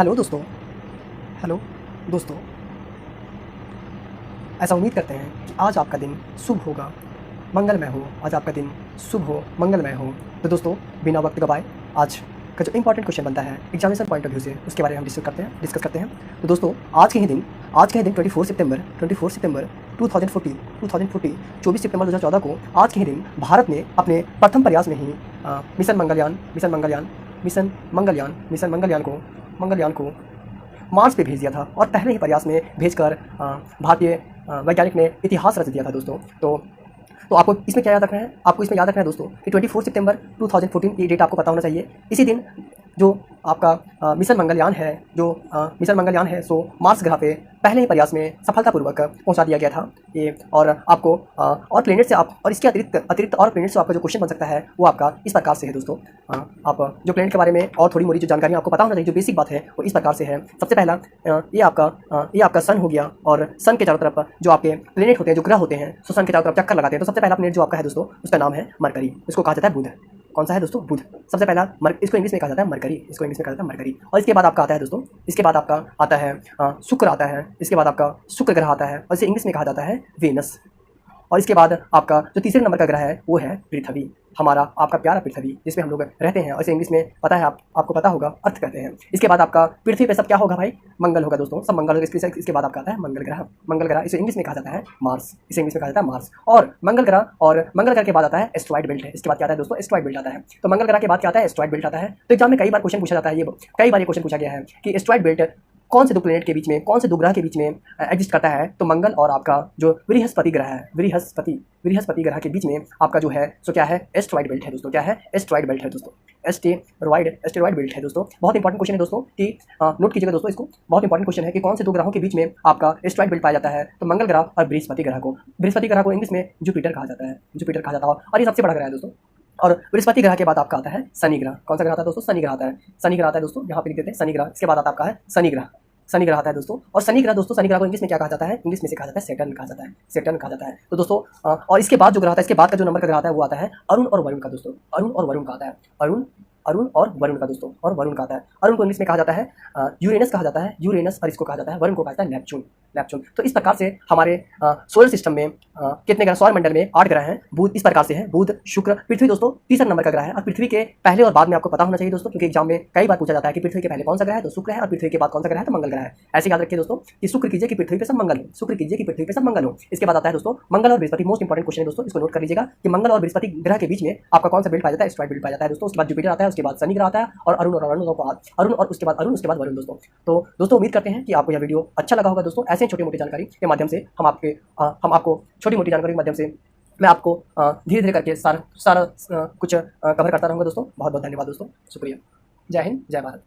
Hello दोस्तों। Hello दोस्तों, ऐसा उम्मीद करते हैं कि आज आपका दिन शुभ होगा, मंगलमय हो। आज आपका दिन शुभ हो, मंगलमय हो। तो दोस्तों, बिना वक्त गवाए आज का जो इंपॉर्टेंट क्वेश्चन बनता है एग्जामिनेशन पॉइंट ऑफ व्यू से, उसके बारे में हम डिस्कस करते हैं। तो दोस्तों, आज के ही दिन 24 सितंबर 2014 24 सितंबर 2014 को आज के ही दिन भारत ने अपने प्रथम प्रयास में ही मंगलयान को मार्स पे भेज दिया था और पहले ही प्रयास में भेजकर भारतीय वैज्ञानिक ने इतिहास रच दिया था दोस्तों। तो आपको इसमें क्या याद रखना है? आपको इसमें याद रखना है दोस्तों कि 24 सितंबर 2014 की डेट आपको पता होना चाहिए। इसी दिन जो आपका मिशन मंगलयान है सो मार्स ग्रह पे पहले ही प्रयास में सफलतापूर्वक पहुंचा दिया गया था ये। और आपको और प्लेनेट से आप और इसके अतिरिक्त और प्लेनेट से आपका जो क्वेश्चन बन सकता है वो आपका इस प्रकार से है दोस्तों। आप जो प्लेनेट के बारे में और थोड़ी मोड़ी जो जानकारी आपको पता होना चाहिए, जो बेसिक बात है वो इस प्रकार से है। सबसे पहला ये आपका सन हो गया, और सन के चारों तरफ जो आपके प्लेनेट होते हैं, जो ग्रह होते हैं, सो सन के चारों तरफ चक्कर लगाते हैं। तो सबसे पहला प्लेनेट जो आपका है दोस्तों, उसका नाम है मरकरी। इसको कहा जाता है बुध। कौन सा है दोस्तों? बुध। सबसे पहला इसको इंग्लिश में कहा जाता है मरकरी। और इसके बाद आपका आता है दोस्तों, इसके बाद आपका आता है शुक्र आता है। इसके बाद आपका शुक्र ग्रह आता है और इसे इंग्लिश में कहा जाता है वेनस। और इसके बाद आपका जो तीसरे नंबर का ग्रह है वो है पृथ्वी, हमारा आपका प्यारा पृथ्वी, जिसमें हम लोग रहते हैं। और इसे इंग्लिश में पता है, आपको पता होगा, अर्थ कहते हैं। इसके बाद आपका पृथ्वी पे सब क्या होगा भाई? मंगल होगा दोस्तों, सब मंगल होगा। इसके बाद आपका आता है मंगल ग्रह। इसे इंग्लिश में कहा जाता है मार्स। और मंगल ग्रह के बाद आता है एस्ट्रॉइड बेल्ट है। इसके बाद क्या आता है दोस्तों? एस्ट्रॉइड बेल्ट आता है। तो मंगल ग्रह के बाद क्या आता है? एस्ट्रॉइड बेल्ट आता है। तो एग्जाम में कई बार क्वेश्चन पूछा जाता है, कई बार ये क्वेश्चन पूछा गया है कि एस्ट्रॉइड बेल्ट कौन से दो प्लेनेट के बीच में, कौन से दो ग्रह के बीच में एग्जिस्ट करता है? तो मंगल और आपका जो बृहस्पति ग्रह है, बृहस्पति ग्रह के बीच में आपका जो है सो क्या है? एस्ट्रॉइड बेल्ट है दोस्तों। क्या है? एस्ट्रॉइड बेल्ट है दोस्तों। एस्टेरॉइड बेल्ट है दोस्तों। बहुत इंपॉर्टेंट क्वेश्चन है दोस्तों कि नोट कीजिएगा दोस्तों इसको। बहुत इंपॉर्टेंट क्वेश्चन है कि कौन से दो ग्रहों के बीच में आपका एस्ट्रॉइड बेल्ट पाया जाता है? तो मंगल ग्रह और बृहस्पति ग्रह को इंग्लिश में जुपिटर कहा जाता है। और ये सबसे बड़ा ग्रह है दोस्तों। और बृहस्पति ग्रह के बाद आपका आता है शनि ग्रह। कौन सा ग्रह आता है दोस्तों? शनि ग्रह आता है दोस्तों। यहाँ पे लिख देते हैं शनि ग्रह। इसके बाद आपका है शनि ग्रह आता है दोस्तों। और शनि ग्रह को इंग्लिश में क्या कहा जाता है? इंग्लिश में से कहा जाता है सेटर्न कहा जाता है। तो दोस्तों और इसके बाद जो ग्रह आता है, इसके बाद का जो नंबर का ग्रह आता है वो आता है अरुण और वरुण का दोस्तों। अरुण का आता है अरुण को इंग्लिश में कहा जाता है यूरेनस कहा जाता है। और इसको कहा जाता है, वरुण को कहा जाता है नेपच्यून। तो इस प्रकार से हमारे सोलर सिस्टम में कितने ग्रह, सौर मंडल में 8 ग्रह हैं। बुध इस प्रकार से है, बुध, शुक्र, पृथ्वी दोस्तों तीसरा नंबर का ग्रह है। और पृथ्वी के पहले और बाद में आपको पता होना चाहिए दोस्तों, क्योंकि एग्जाम में कई बार पूछा जाता है कि पृथ्वी के पहले कौन सा ग्रह है? तो शुक्र है। और पृथ्वी के बाद कौन सा ग्रह है? तो मंगल ग्रह है। ऐसे याद रखिए दोस्तों कि शुक्र कीजिए कि पृथ्वी पे सब मंगल हो। इसके बाद आता है दोस्तों मंगल और बृहस्पति। मोस्ट इंपॉर्टेंट क्वेश्चन है दोस्तों, इसको नोट कर लीजिएगा कि मंगल और बृहस्पति ग्रह के बीच में आपका कौन सा बेल्ट पाया जाता है? एस्ट्रॉइड बेल्ट पाया जाता है दोस्तों। उसके बाद जुपिटर आता है, उसके बाद शनि ग्रह आता है, और अरुण और उसके बाद वरुण दोस्तों। तो दोस्तों उम्मीद करते हैं कि आपको यह वीडियो अच्छा लगा होगा दोस्तों। ऐसे छोटी मोटी जानकारी के माध्यम से हम आपको छोटी मोटी जानकारी के माध्यम से मैं आपको धीरे धीरे करके सारा कुछ कवर करता रहूँगा दोस्तों। बहुत बहुत धन्यवाद दोस्तों, शुक्रिया। जय हिंद, जय भारत।